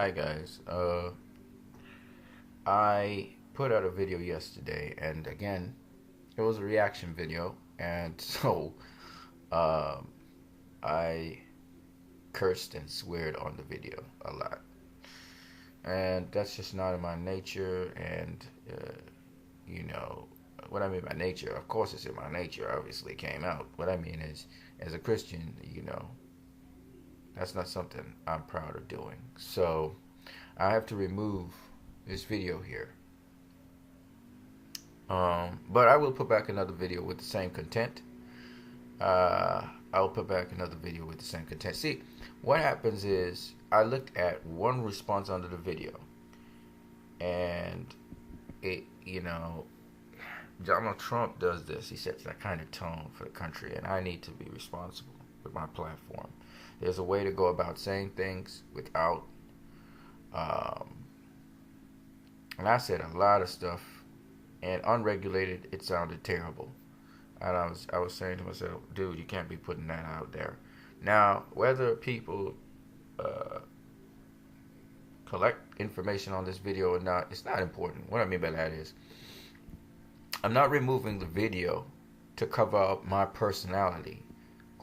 Hi guys. I put out a video yesterday, and again, it was a reaction video, and so um, I cursed and sweared on the video a lot, and that's just not in my nature. And you know what I mean by nature. Of course, it's in my nature. Obviously, it came out. What I mean is, as a Christian, that's not something I'm proud of doing. So I have to remove this video here. But I will put back another video with the same content. I'll put back another video with the same content. See, what happens is I looked at one response under the video, and Donald Trump does this. He sets that kind of tone for the country, and I need to be responsible with my platform. There's a way to go about saying things without, and I said a lot of stuff, and unregulated, it sounded terrible. And I was saying to myself, dude, you can't be putting that out there. Now, whether people collect information on this video or not, it's not important. What I mean by that is, I'm not removing the video to cover up my personality,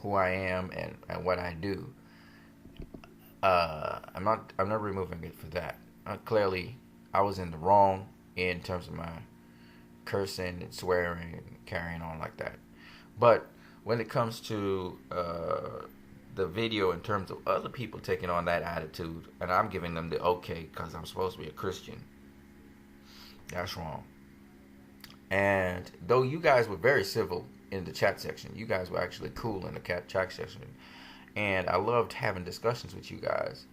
who I am, and what I do. I'm not removing it for that. Clearly, I was in the wrong in terms of my cursing and swearing and carrying on like that. But when it comes to the video in terms of other people taking on that attitude, and I'm giving them the okay because I'm supposed to be a Christian, that's wrong. And though you guys were very civil in the chat section, you guys were actually cool in the chat section, and I loved having discussions with you guys.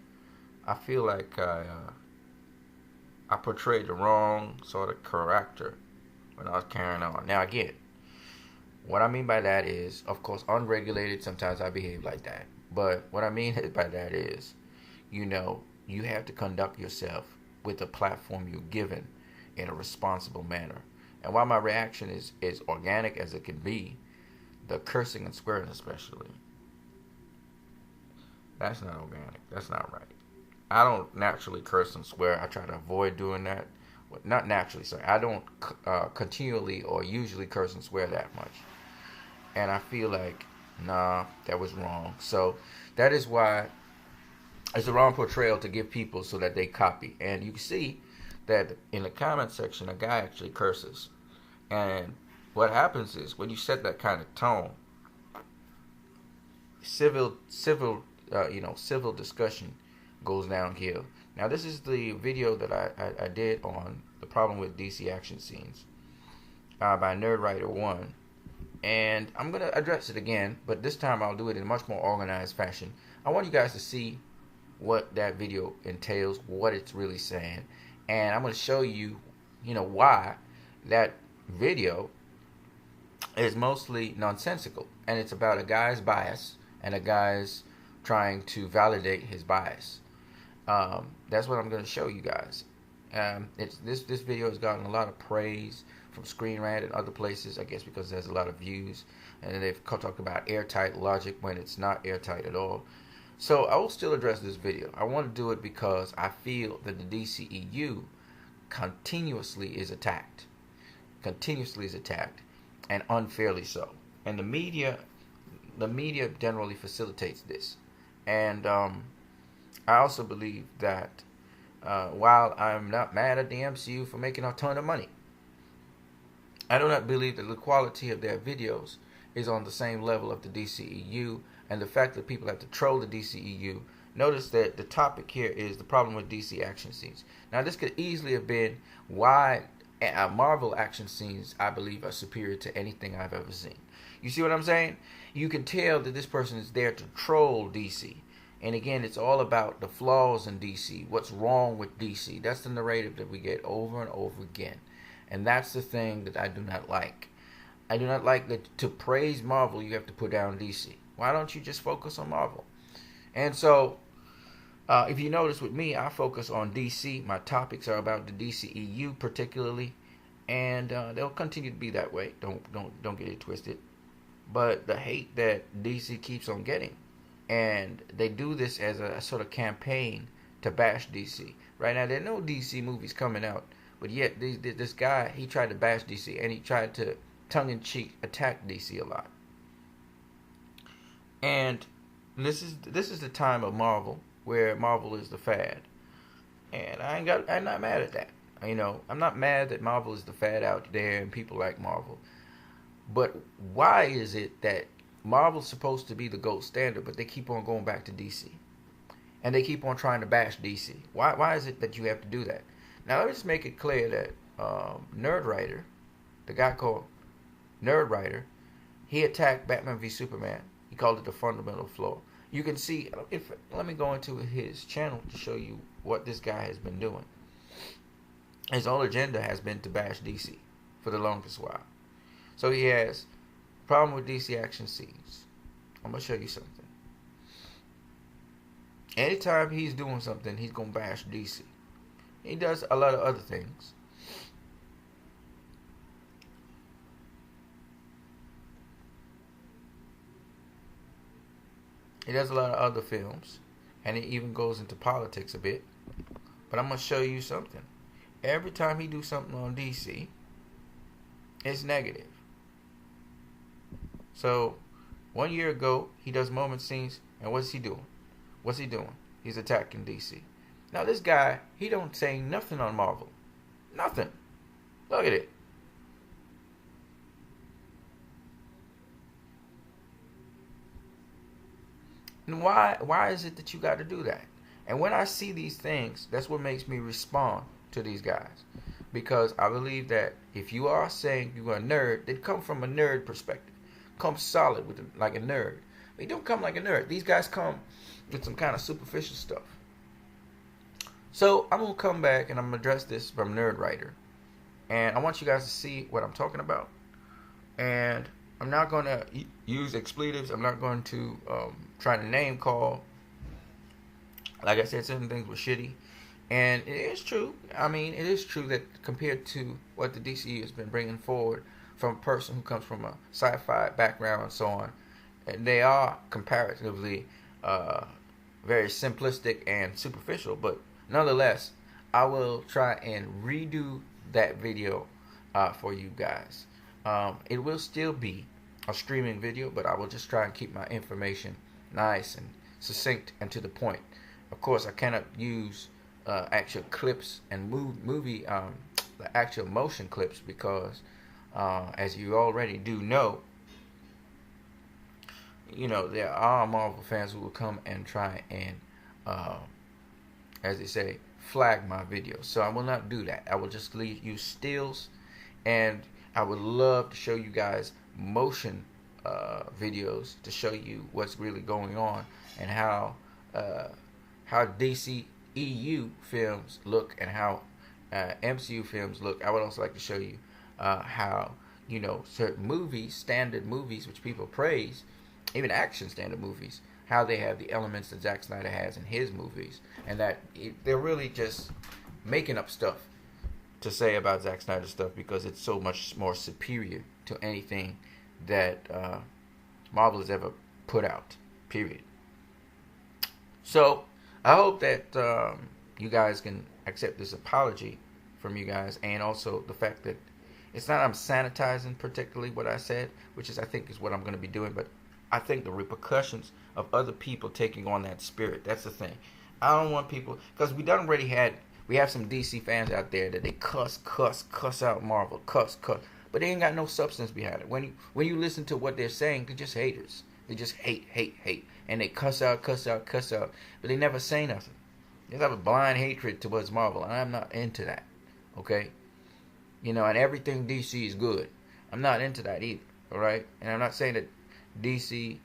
I feel like I portrayed the wrong sort of character when I was carrying on. Now again, what I mean by that is, of course, unregulated, sometimes I behave like that. But what I mean by that is, you have to conduct yourself with the platform you're given in a responsible manner. And while my reaction is organic as it can be, the cursing and swearing especially, that's not organic. That's not right. I don't naturally curse and swear. I try to avoid doing that. Not naturally, sorry. I don't continually or usually curse and swear that much. And I feel like, nah, that was wrong. So that is why it's the wrong portrayal to give people so that they copy. And you can see that in the comment section, a guy actually curses. And what happens is when you set that kind of tone, civil discussion goes downhill. Now, this is the video that I did on the problem with DC action scenes by NerdWriter1. And I'm going to address it again, but this time I'll do it in a much more organized fashion. I want you guys to see what that video entails, what it's really saying. And I'm going to show you, why that video is mostly nonsensical. And it's about a guy's bias and a guy's trying to validate his bias. That's what I'm going to show you guys. This video has gotten a lot of praise from Screen Rant and other places, I guess because there's a lot of views, and they've talked about airtight logic when it's not airtight at all. So I will still address this video. I want to do it because I feel that the DCEU continuously is attacked, and unfairly so. And the media generally facilitates this. And I also believe that while I'm not mad at the MCU for making a ton of money, I do not believe that the quality of their videos is on the same level of the DCEU, and the fact that people have to troll the DCEU. Notice that the topic here is the problem with DC action scenes. Now, this could easily have been why Marvel action scenes, I believe, are superior to anything I've ever seen. You see what I'm saying? You can tell that this person is there to troll DC. And again, it's all about the flaws in DC, what's wrong with DC. That's the narrative that we get over and over again. And that's the thing that I do not like. I do not like that to praise Marvel, you have to put down DC. Why don't you just focus on Marvel? And so, if you notice with me, I focus on DC. My topics are about the DCEU particularly. And they'll continue to be that way. Don't get it twisted. But the hate that DC keeps on getting, and they do this as a sort of campaign to bash DC. Right now, there are no DC movies coming out, but yet this guy, he tried to bash DC, and he tried to tongue-in-cheek attack DC a lot. And this is the time of Marvel, where Marvel is the fad, and I'm not mad at that. I'm not mad that Marvel is the fad out there and people like Marvel. But why is it that Marvel's supposed to be the gold standard, but they keep on going back to DC? And they keep on trying to bash DC. Why is it that you have to do that? Now, let me just make it clear that Nerd Writer, the guy called Nerd Writer, he attacked Batman v Superman. He called it the fundamental flaw. You can see, let me go into his channel to show you what this guy has been doing. His whole agenda has been to bash DC for the longest while. So he has a problem with DC action scenes. I'm going to show you something. Anytime he's doing something, he's going to bash DC. He does a lot of other things. He does a lot of other films. And he even goes into politics a bit. But I'm going to show you something. Every time he do something on DC, it's negative. So, 1 year ago, he does moment scenes, and what's he doing? He's attacking DC. Now, this guy, he don't say nothing on Marvel. Nothing. Look at it. And why is it that you got to do that? And when I see these things, that's what makes me respond to these guys. Because I believe that if you are saying you're a nerd, they come from a nerd perspective. Come solid like a nerd. They don't come like a nerd. These guys come with some kind of superficial stuff. So I'm going to come back and I'm going to address this from Nerd Writer. And I want you guys to see what I'm talking about. And I'm not going to use expletives. I'm not going to try to name call. Like I said, certain things were shitty. And it is true. I mean, it is true that compared to what the DCEU has been bringing forward from a person who comes from a sci-fi background and so on, they are comparatively very simplistic and superficial. But nonetheless, I will try and redo that video for you guys. It will still be a streaming video, but I will just try and keep my information nice and succinct and to the point. Of course, I cannot use actual clips and movie the actual motion clips because as you already do know, there are Marvel fans who will come and try and as they say, flag my videos. So I will not do that. I will just use stills, and I would love to show you guys motion videos to show you what's really going on and how DCEU films look and how MCU films look. I would also like to show you how certain movies, standard movies, which people praise, even action standard movies, how they have the elements that Zack Snyder has in his movies, and that they're really just making up stuff to say about Zack Snyder's stuff because it's so much more superior to anything that Marvel has ever put out, period. So I hope that you guys can accept this apology from you guys, and also the fact that it's not I'm sanitizing particularly what I said, which is I think is what I'm going to be doing, but I think the repercussions of other people taking on that spirit, that's the thing. I don't want people, because we have some DC fans out there that they cuss out Marvel, cuss, but they ain't got no substance behind it. When you listen to what they're saying, they're just haters. They just hate, and they cuss out, but they never say nothing. They have a blind hatred towards Marvel, and I'm not into that. Okay, and everything DC is good. I'm not into that either. All right, and I'm not saying that DC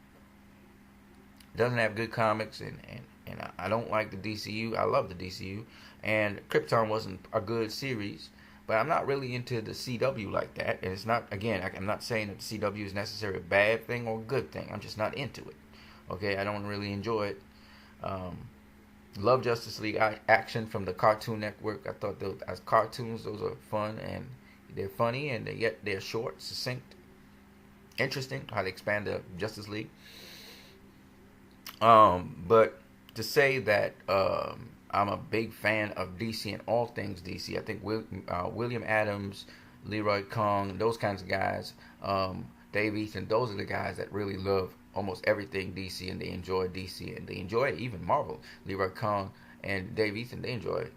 doesn't have good comics, and I don't like the DCU. I love the DCU, and Krypton wasn't a good series, but I'm not really into the CW like that. And it's not, again, I'm not saying that the CW is necessarily a bad thing or a good thing. I'm just not into it. Okay, I don't really enjoy it. Love Justice League action from the Cartoon Network. I thought those as cartoons, those are fun and they're funny, and yet they're short, succinct, interesting how they expand the Justice League. But to say that I'm a big fan of DC and all things DC. I think William Adams, Leroy Kong, those kinds of guys, Dave Eaton, those are the guys that really love almost everything DC, and they enjoy DC, and they enjoy even Marvel. Leroy Kong and Dave Eaton, they enjoy,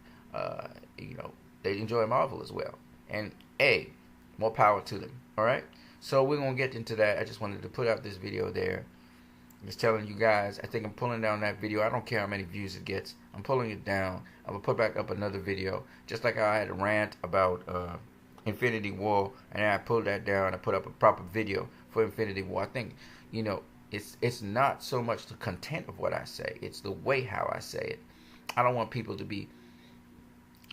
they enjoy Marvel as well. And more power to them. All right. So we're gonna get into that. I just wanted to put out this video there. Just telling you guys, I think I'm pulling down that video. I don't care how many views it gets. I'm pulling it down. I'm gonna put back up another video, just like I had a rant about Infinity War, and I pulled that down. I put up a proper video for Infinity War. I think, it's not so much the content of what I say; it's the way how I say it. I don't want people to be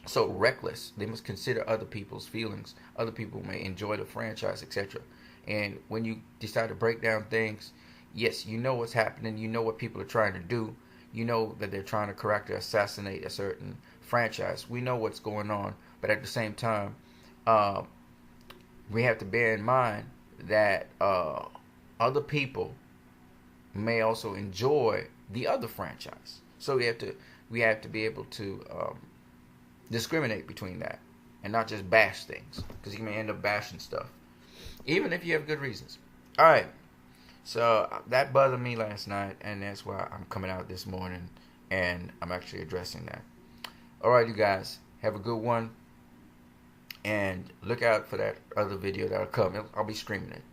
so reckless. They must consider other people's feelings. Other people may enjoy the franchise, etc. And when you decide to break down things, yes, you know what's happening. You know what people are trying to do. You know that they're trying to correctly assassinate a certain franchise. We know what's going on. But at the same time, we have to bear in mind that other people may also enjoy the other franchise. So we have to be able to discriminate between that and not just bash things, because you may end up bashing stuff, even if you have good reasons. All right. So that bothered me last night, and that's why I'm coming out this morning, and I'm actually addressing that. All right, you guys, have a good one, and look out for that other video that'll come. I'll be streaming it.